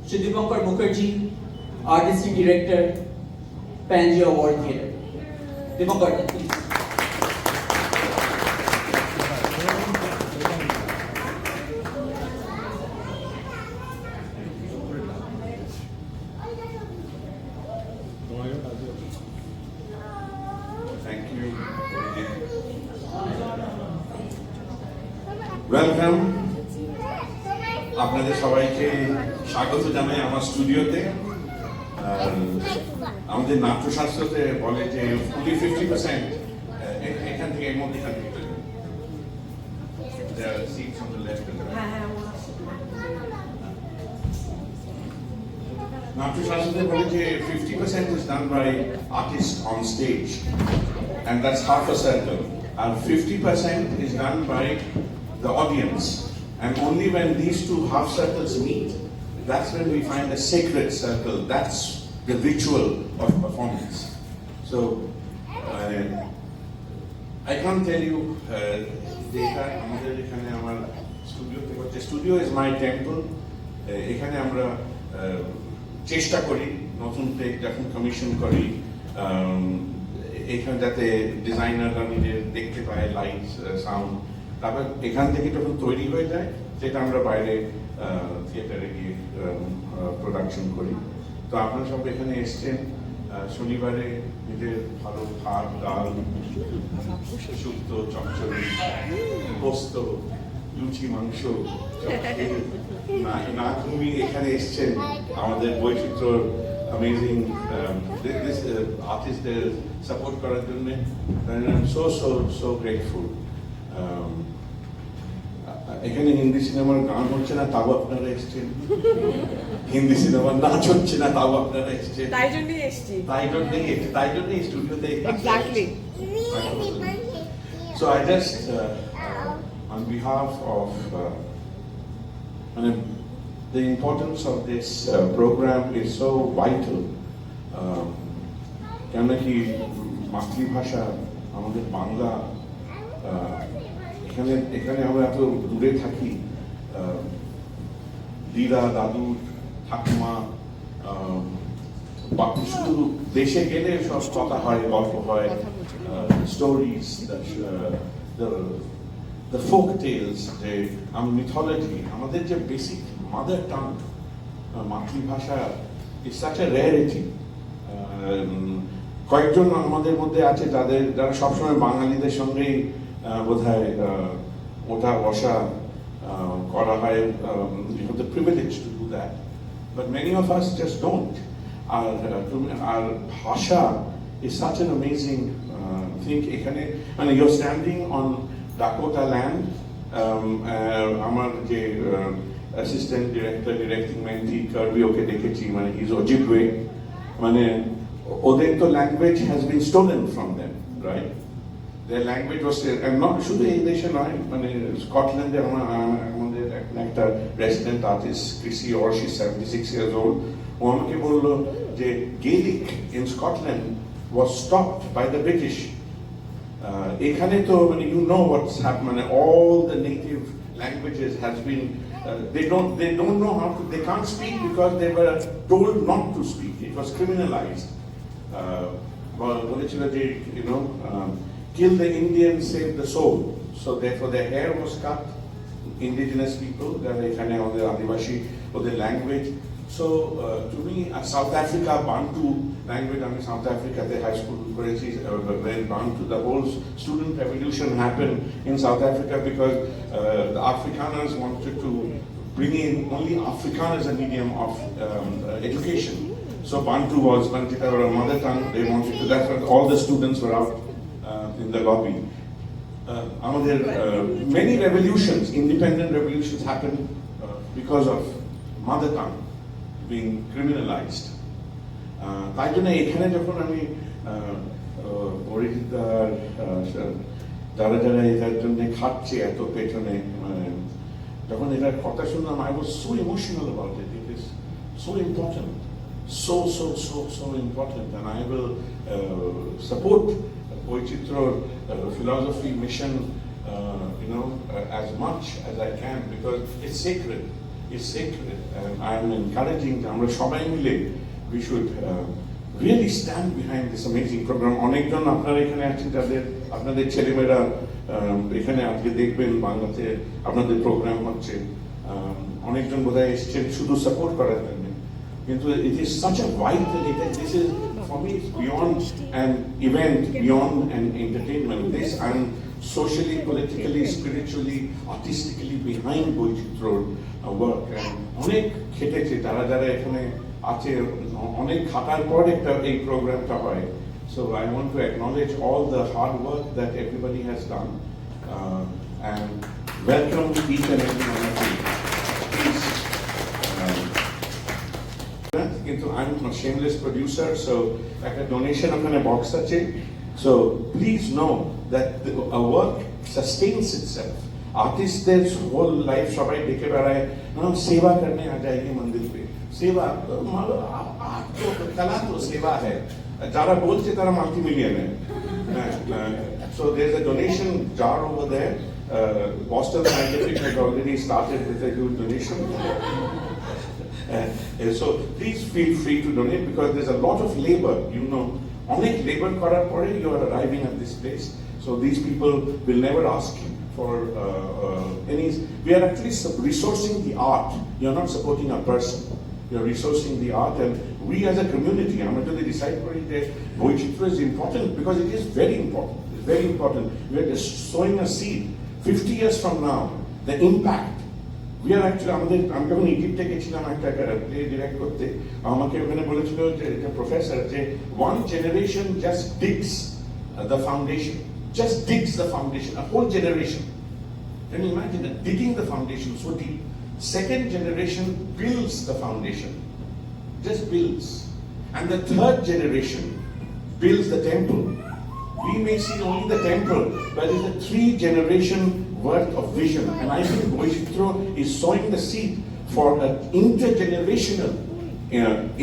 Shri Dipankar Mukherjee, Artistic Director, Pangea War Theatre. Dipankar, please. Thank you. Welcome. আপনাদের সবাইকে স্বাগত জানাই আমার স্টুডিওতে। আমাদের নাট্যশাস্ত্রতে বলে যে only 50% এখান থেকে এর মধ্যে থাকে। There are seats on the left and the right. নাট্যশাস্ত্রতে বলে যে 50% is done by artists on stage, and that's half a circle, and 50% is done by the audience, and only when these two half circles meet, that's when we find a sacred circle. That's the ritual of performance. So I can't tell you যেটা আমাদের এখানে আমার স্টুডিওতে হচ্ছে, studio is my temple. এখানে আমরা চেষ্টা করি নতুন প্লে যখন কমিশন করি এখানে যাতে ডিজাইনাররা নিজের দেখতে পায়, লাইট, সাউন্ড, তারপর এখান থেকে যখন তৈরি হয়ে যায় সেটা আমরা বাইরে থিয়েটারে গিয়ে প্রোডাকশন করি। তো আপনারা সব এখানে এসছেন শনিবারে নিজের ভালো ভাত, ডাল, শুক্তো, চচ্চড়ি, পোস্ত, লুচি, মাংস না ঘুমিয়ে এখানে এসছেন আমাদের বৈচিত্র্য অ্যামেজিং দিস আর্টিস্টদের সাপোর্ট করার জন্য। So so so grateful. এখানে হিন্দি সিনেমার গান হচ্ছে না তাও আপনারা এসছেন, হিন্দি সিনেমার নাচ হচ্ছে না তাও আপনারা এসছেন, তাই জন্যই এসছি, তাই জন্যই স্টুডিওতে। Exactly. So I just on behalf of the importance of this program is so vital. কেন কি মাতৃভাষা আমাদের বাংলা, এখানে আমরা এত দূরে থাকি, দিদা, দাদু, ঠাকুমা, বাকি শুধু দেশে গেলে সব কথা হয়, গল্প হয়, stories, the folk tales, the mythology, আমাদের যে বেসিক মাদার টাং মাতৃভাষা is such a rarity. কয়েকজন আমাদের মধ্যে আছে যারা সবসময় বাঙালিদের সঙ্গেই বোধহয় ওঠা বসা করা হয়, you have the privilege to do that, but many of us just don't. Our bhasha is such an amazing thing. এখানে মানে you're standing on Dakota land. আমার যে অ্যাসিস্ট্যান্ট ডিরেক্টর, ডিরেক্টিং মেন্টি কার্বি, ওকে দেখেছি, মানে he's Ojibwe, মানে ওদের তো language has been stolen from them, right? Their language was, and not শুধু এই দেশে নয়, মানে স্কটল্যান্ডে আমাদের একটা রেসিডেন্ট আর্টিস্ট কৃষি, or she's 76 years old, ও আমাকে বললো যে Gaelic in Scotland was stopped by the British. এখানে তো মানে you know what's happened, মানে all the native languages has been they don't know how to, they can't speak because they were told not to speak. It was criminalized. বলেছিল যে kill the Indian, save the soul. So therefore their hair was cut, indigenous people, যারা এখানে আমাদের আদিবাসী, ওদের language. So to me, South Africa, Bantu language, আমি south আফ্রিকাতে high school করেছি, when Bantu, the whole student revolution happened in South Africa because the Afrikaners wanted to bring in only Afrikaans as a medium of education. So Bantu was, যেটা ওরা mother tongue, they wanted to, that's why all the students were out in the lobby. আমাদের many revolutions, independent revolutions happened because of mother tongue being criminalized. তাই জন্য এখানে যখন আমি অরিজিৎ যারা এটার জন্য খাচ্ছে এত পেছনে, যখন এটার কথা শুনলাম, I was so emotional about it. It is so important, so important, and I will support বৈচিত্র্যর philosophy mission as much as I can, because it's sacred. is sacred. And I am encouraging আমরা সবাই মিলে we should really stand behind this amazing program. অনেকজন আপনারা এখানে আছেন যাদের আপনাদের ছেলেমেয়েরা এখানে আজকে দেখবেন বাংলাতে আপনাদের প্রোগ্রাম হচ্ছে, অনেকজন বোধহয় এসছেন শুধু সাপোর্ট করার জন্য, কিন্তু it is such a vital, this is for me it's beyond an event, beyond an entertainment. This I'm socially, politically, spiritually, artistically behind বৈচিত্র্যর work. And অনেক খেটেছে যারা যারা এখানে আছে, অনেক খাটার পর একটা এই প্রোগ্রামটা হয়. So I want to acknowledge all the hard work that everybody has done and welcome each and every one of you. Please, কিন্তু I'm a shameless producer, so একটা donation ওখানে box আছে. So please know that a work sustains itself. Artists their whole life সবাই দেখে বেড়ায় सेवा करने आ जाएगी मंदिर पे, सेवा आर्ट तो कला तो सेवा है, যারা বলছে তারা multi millionaire. So there's a donation jar over there. Boston Scientific has already started with a huge donation. So please feel free to donate because there's a lot of labor, you know. অনেক labor করার পরে you are arriving at this place. So these people will never ask for any. We are actually resourcing the art. You're not supporting a person. You're resourcing the art, and we as a community, আমরা যদি decide করি যে বৈচিত্র্য is important because it is very important. It's very important. We are just sowing a seed. 50 years from now, the impact. We are actually আমি যখন ইজিপ্টে গেছিলাম একটা play direct করতে, আমাকে ওখানে বলেছিল যে প্রফেসর যে one generation just digs the foundation, just digs the foundation, a whole generation. Can you imagine that? Digging the foundation so deep. Second generation builds the foundation, just builds, and the third generation builds the temple. We may see only the temple, but it's a 3-generation worth of vision, and I think Bojitro is sowing the seed for an intergenerational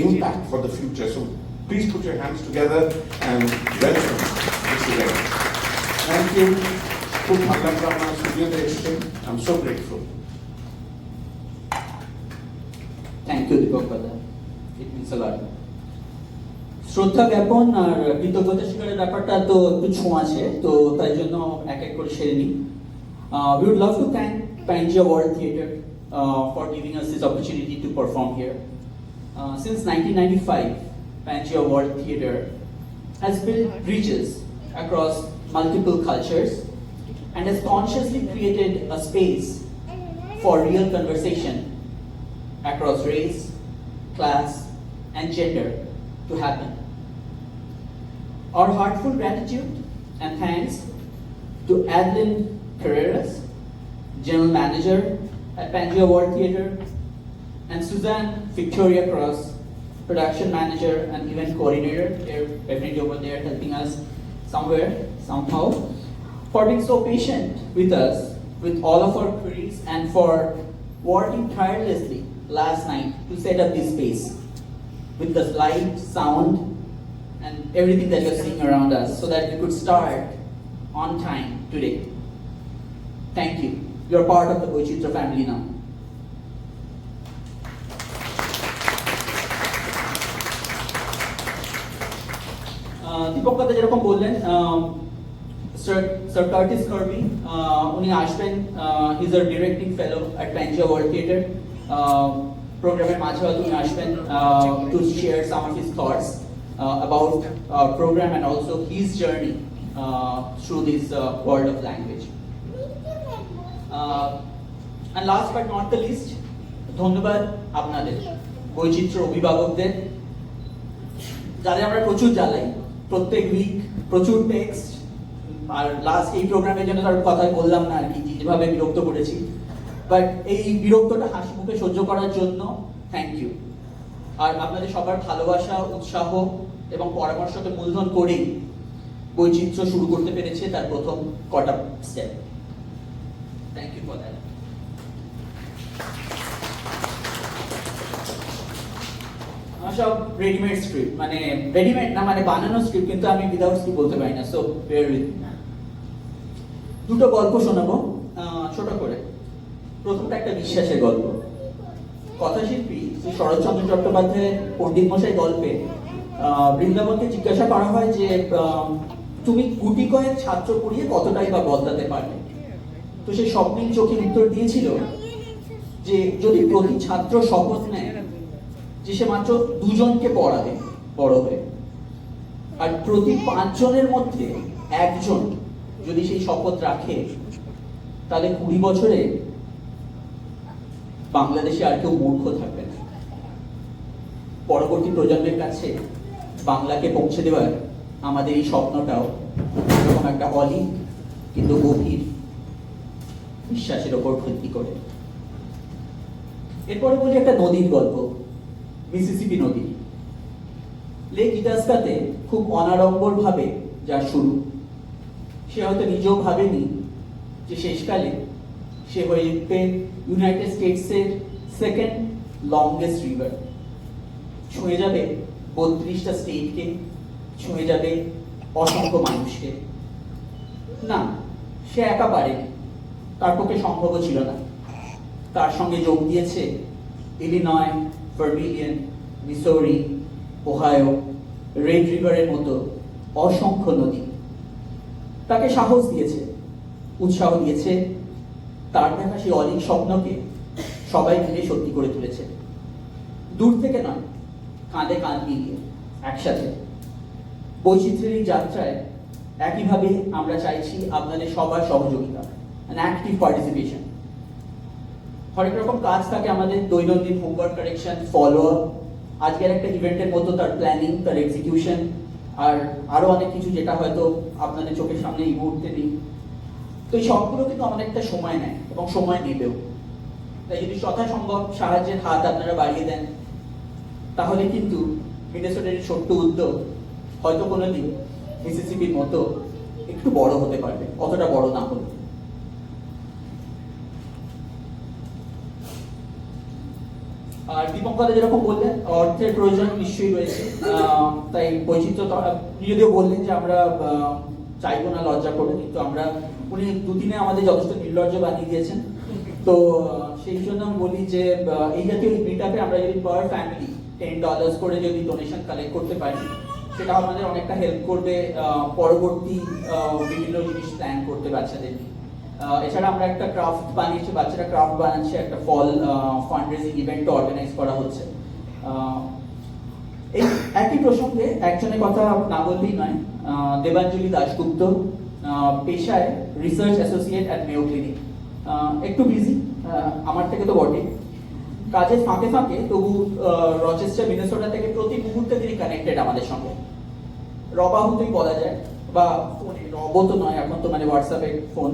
impact for the future. So please put your hands together and welcome this event. Thank you. I'm so grateful. Thank you, Deepak, for that. It means a lot. শ্রদ্ধা জ্ঞাপন আর কৃতজ্ঞতা স্বীকারের ব্যাপারটা তো একটু ছোঁয়াছে, তো তাই জন্য এক এক করে সেরে নিই. We would love to thank Pangea World Theatre for giving us this opportunity to perform here. Since 1995, Pangea World Theatre has built bridges across multiple cultures and has consciously created a space for real conversation across race, class, and gender to happen. Our heartfelt gratitude and thanks to Adeline Carreras, General Manager at Pangea World Theatre, and Suzanne Victoria Cross, Production Manager and Event Coordinator. They're definitely over there helping us somewhere, somehow, for being so patient with us, with all of our queries, and for working tirelessly last night to set up this space with the light, sound, and everything that you're seeing around us so that we could start on time today. Thank you. You're part of the Bojitra family now. Dipak কথা যেরকম বললেন, Sir Curtis Kirby, উনি আসবেন. He's a directing fellow at Pangea World Theatre. Programmer মাঝে হয়তো উনি আসবেন to share some of his thoughts about program and also his journey through this world of language. And last but not the least, ধন্যবাদ আপনাদের বৈচিত্র্য অভিভাবকদের, যাদের আমরা প্রচুর জ্বালাই প্রত্যেক উইক, প্রচুর টেক্সট, আর লাস্ট এই প্রোগ্রামের জন্য তার কথাই বললাম না আর কি, যেভাবে বিরক্ত করেছি, বাট এই বিরক্তটা হাসি মুখে সহ্য করার জন্য থ্যাংক ইউ. আর আপনাদের সবার ভালোবাসা, উৎসাহ এবং পরামর্শকে মূলধন করেই বৈচিত্র্য শুরু করতে পেরেছে তার প্রথম কটা step. Thank you for that. আমার সব রেডিমেড স্ক্রিপ্ট, মানে রেডিমেড না, মানে বানানো স্ক্রিপ্ট, কিন্তু আমি উইদাউট স্ক্রিপ্ট বলতে পারি না, সো বেয়ার উইথ মি. দুটো গল্প শোনাবো ছোট করে. প্রথমটা একটা বিশ্বাসের গল্প. কথাশিল্পী শ্রী শরৎচন্দ্র চট্টোপাধ্যায়ের পণ্ডিত মশাই গল্পে বৃন্দাবনকে জিজ্ঞাসা করা হয় যে তুমি গুটি কয়েক ছাত্র পড়িয়ে কতটাই বা বদলাতে পারবে। তো সে স্বপ্নিল চোখে উত্তর দিয়েছিল যে যদি প্রতি ছাত্র শপথ নেয় যে সে মাত্র 2 জনকে পড়াবে বড় হয়ে, আর প্রতি 5 জনের মধ্যে 1 জন যদি সেই শপথ রাখে, তাহলে 20 বছরে বাংলাদেশে আর কেউ মূর্খ থাকবে না। পরবর্তী প্রজন্মের কাছে বাংলাকে পৌঁছে দেওয়ার আমাদের এই স্বপ্নটাও এরকম একটা অলিক কিন্তু গভীর বিশ্বাসের ওপর ভিত্তি করে। এরপরে বলি একটা নদীর গল্প, মিসিসিপি নদী। লেক ইটাস্কাতে খুব অনাড়ম্বর ভাবে যার শুরু, সে হয়তো নিজেও ভাবেনি যে শেষকালে সে হয়ে উঠবে ইউনাইটেড স্টেটসের সেকেন্ড লংগেস্ট রিভার। ছুঁয়ে যাবে 32টা স্টেটকে, ছুঁয়ে যাবে অসংখ্য মানুষকে। না, সে একা পারেনি, তার পক্ষে সম্ভবও ছিল না। তার সঙ্গে যোগ দিয়েছে Illinois, vermilion, Missouri, Ohio, red রিভারের মতো অসংখ্য নদী। তাকে সাহস দিয়েছে, উৎসাহ দিয়েছে, তার দেখা সেই অলিক স্বপ্নকে সবাই মিলে সত্যি করে তুলেছে। দূর থেকে নয়, কাঁধে কাঁধ মিলিয়ে একসাথে। বৈচিত্র্যের এই যাত্রায় একইভাবে আমরা চাইছি আপনাদের সবার সহযোগিতা, অ্যাক্টিভ পার্টিসিপেশন। হরেক রকম কাজ থাকে আমাদের, দৈনন্দিন হোমওয়ার্ক কারেকশন, ফলো আপ, আজকের একটা ইভেন্টের মতো তার প্ল্যানিং, তার এক্সিকিউশন, আর আরো অনেক কিছু যেটা হয়তো আপনাদের চোখের সামনে এই মুহূর্তে নেই। তো এই সবগুলো কিন্তু আমাদের একটা সময় নেয় এবং সময় নেবেও। তাই যদি যথাসম্ভব সাহায্যের হাত আপনারা বাড়িয়ে দেন, তাহলে কিন্তু মিনেসোটার ছোট্ট উদ্যোগ হয়তো কোনোদিন মিসিসিপির মতো একটু বড় হতে পারবে, অতটা বড় না হলে। আর দীপঙ্কর যেরকম বললেন, অর্থের প্রয়োজন নিশ্চয়ই রয়েছে, তাই বৈচিত্র্য যদিও বললেন যে আমরা চাইবো না লজ্জা করে, কিন্তু আমরা উনি দুদিনে আমাদের যথেষ্ট নির্লজ্জ বানিয়ে দিয়েছেন। তো সেই জন্য আমি বলি যে এই জাতীয় মিট আপে আমরা যদি পার ফ্যামিলি $10 করে যদি ডোনেশন কালেক্ট করতে পারি, সেটা আমাদের অনেকটা হেল্প করবে পরবর্তী বিভিন্ন জিনিস প্ল্যান করতে বাচ্চাদের। এছাড়া আমরা একটা ক্রাফট বানিয়েছি, বাচ্চারা ক্রাফট বানাচ্ছে, একটা ফল ফান্ড রেজিং ইভেন্ট অর্গানাইজ করা হচ্ছে। এই একই প্রসঙ্গে একজনের কথা না বললেই নয়, দেবাঞ্জলি দাশগুপ্ত, পেশায় research associate at Mayo clinic. একটু বিজি, আমার থেকে তো বটে, কাজের ফাঁকে ফাঁকে তবু রচেস্টার মিনেসোটা থেকে প্রতি মুহূর্তে তিনি কানেক্টেড আমাদের সঙ্গে, রবাহুতেই বলা যায়, বা ফোনে, রব তো নয় এখন তো, মানে হোয়াটসঅ্যাপে ফোন,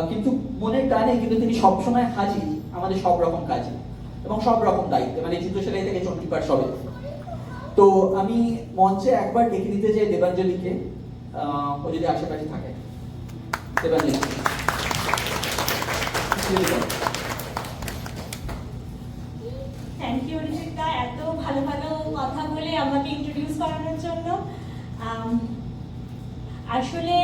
কিন্তু মনের টানে কিন্তু তিনি সবসময় হাজির আমাদের সব রকম কাজে এবং সব রকম দায়িত্বে, মানে জুতো সেলাই থেকে চণ্ডীপাঠ সবে। তো আমি মঞ্চে একবার ডেকে দিতে চাই দেবাঞ্জলিকে, ও যদি আশেপাশে থাকে। দেবাঞ্জলি, থ্যাংক ইউ ঋষিকা, এত ভালো ভালো কথা বলে আমাকে ইন্ট্রোডিউস করানোর জন্য। আসলে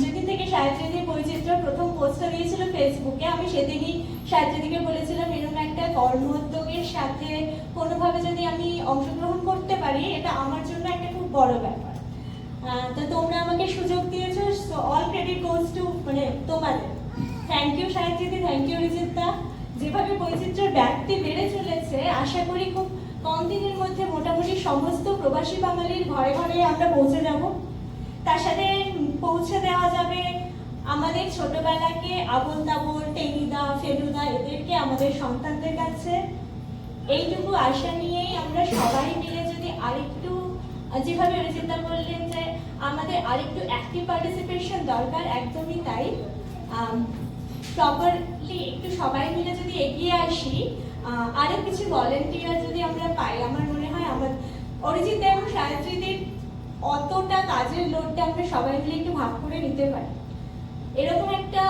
যেদিন থেকে সাহিত্যদির বৈচিত্র্য প্রথম পোস্টটা দিয়েছিল ফেসবুকে, আমি সেদিনই সাহিত্যদিকে বলেছিলাম এরকম একটা কর্ম উদ্যোগের সাথে কোনোভাবে যদি আমি অংশগ্রহণ করতে পারি, এটা আমার জন্য একটা খুব বড় ব্যাপার। তো তোমরা আমাকে সুযোগ দিয়েছো, so all credit goes to মানে তোমাদের। থ্যাংক ইউ সাহিত্যদি, থ্যাংক ইউ রিজিতা। যেভাবে বৈচিত্র্যের ব্যাপ্তি বেড়ে চলেছে, আশা করি খুব কম দিনের মধ্যে মোটামুটি সমস্ত প্রবাসী বাঙালির ঘরে ঘরে আমরা পৌঁছে যাব। তার সাথে পৌঁছে দেওয়া যাবে আমাদের ছোটবেলাকে, আবোল তাবোল, টেনিদা, ফেলুদা, এদেরকে আমাদের সন্তানদের কাছে। এইটুকু আশা নিয়েই আমরা সবাই মিলে যদি আরেকটু, যেভাবে রিজিতা বললেন যে আমাদের আরেকটু অ্যাক্টিভ পার্টিসিপেশন দরকার, একদমই তাই। প্রপারলি একটু সবাই মিলে যদি এগিয়ে আসি, আরো কিছু ভলেন্টিয়ার যদি আমরা পাই, আমার মনে হয় আমার অরিজিৎ এবং সাহিত্যদির অতটা কাজের লোডটা আমরা সবাই মিলে একটু ভাগ করে নিতে পারি। এরকম একটা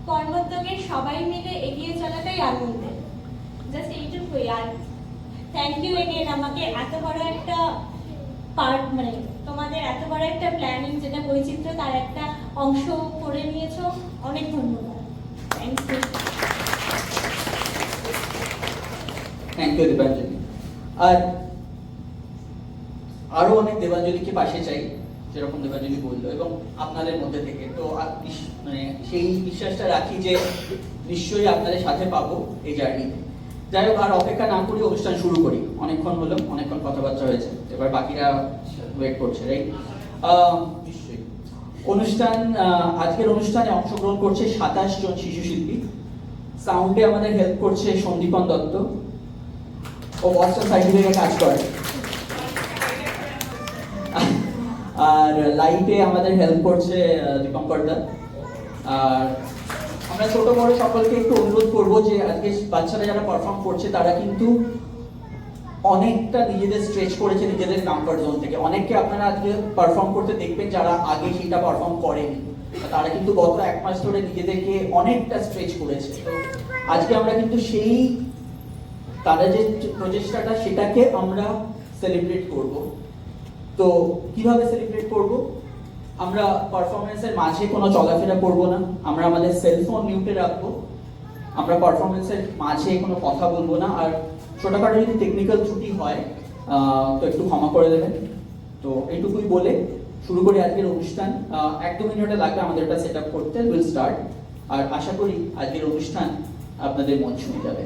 কর্মোদ্যোগে সবাই মিলে এগিয়ে চলাটাই আনন্দের। জাস্ট এইটুকুই। আর থ্যাংক ইউ এগেন, আমাকে এত বড় একটা পার্ট, মানে তোমাদের এত বড় একটা প্ল্যানিং যেটা বৈচিত্র্য, তার একটা অংশ করে নিয়েছো, অনেক ধন্যবাদ। Thank you. Thank you Debanjali. আর আরো অনেক দেবাঞ্জলিকে পাশে চাই, যেরকম দেবাঞ্জলি বললো, এবং আপনাদের মধ্যে থেকে। তো মানে সেই বিশ্বাসটা রাখি যে নিশ্চয়ই আপনাদের সাথে পাবো এই জার্নিতে। যাই হোক, আর অপেক্ষা না করি, অনুষ্ঠান শুরু করি। অনেকক্ষণ হলো, অনেকক্ষণ কথাবার্তা হয়েছে, এবার বাকিরা ওয়েট করছে, রাইট? নিশ্চয়ই অনুষ্ঠান, আজকের অনুষ্ঠানে অংশগ্রহণ করছে 27 জন শিশু শিল্পী। সাউন্ডে আমাদের হেল্প করছে সন্দীপন দত্ত, ও বস্টন সাইন্টিফিকে কাজ করে। আর লাইটে আমাদের হেল্প করছে দীপঙ্কর দা। আর আমরা ছোট বড় সকলকে একটু অনুরোধ করবো যে আজকে বাচ্চারা যারা পারফর্ম করছে তারা কিন্তু অনেকটা নিজেদের স্ট্রেচ করেছে নিজেদের কমফর্ট জোন থেকে। অনেককে আপনারা আজকে পারফর্ম করতে দেখবেন যারা আগে সেটা পারফর্ম করেনি, তারা কিন্তু গত 1 মাস ধরে নিজেদেরকে অনেকটা স্ট্রেচ করেছে। তো আজকে আমরা কিন্তু সেই তারা যে প্রচেষ্টাটা সেটাকে আমরা সেলিব্রেট করব। তো কিভাবে সেলিব্রেট করব? আমরা পারফরমেন্সের মাঝে কোনো চলাফেরা করব না, আমরা আমাদের সেলফোন মিউটে রাখবো, আমরা পারফরমেন্সের মাঝে কোনো কথা বলবো না। আর ছোটখাটো যদি টেকনিক্যাল ত্রুটি হয় তো একটু ক্ষমা করে দেবেন। তো এইটুকুই বলে শুরু করি আজকের অনুষ্ঠান। 1-2 মিনিটে লাগবে আমাদের এটা সেট আপ করতে। Will start. আর আশা করি আজকের অনুষ্ঠান আপনাদের মন ছুঁয়ে যাবে।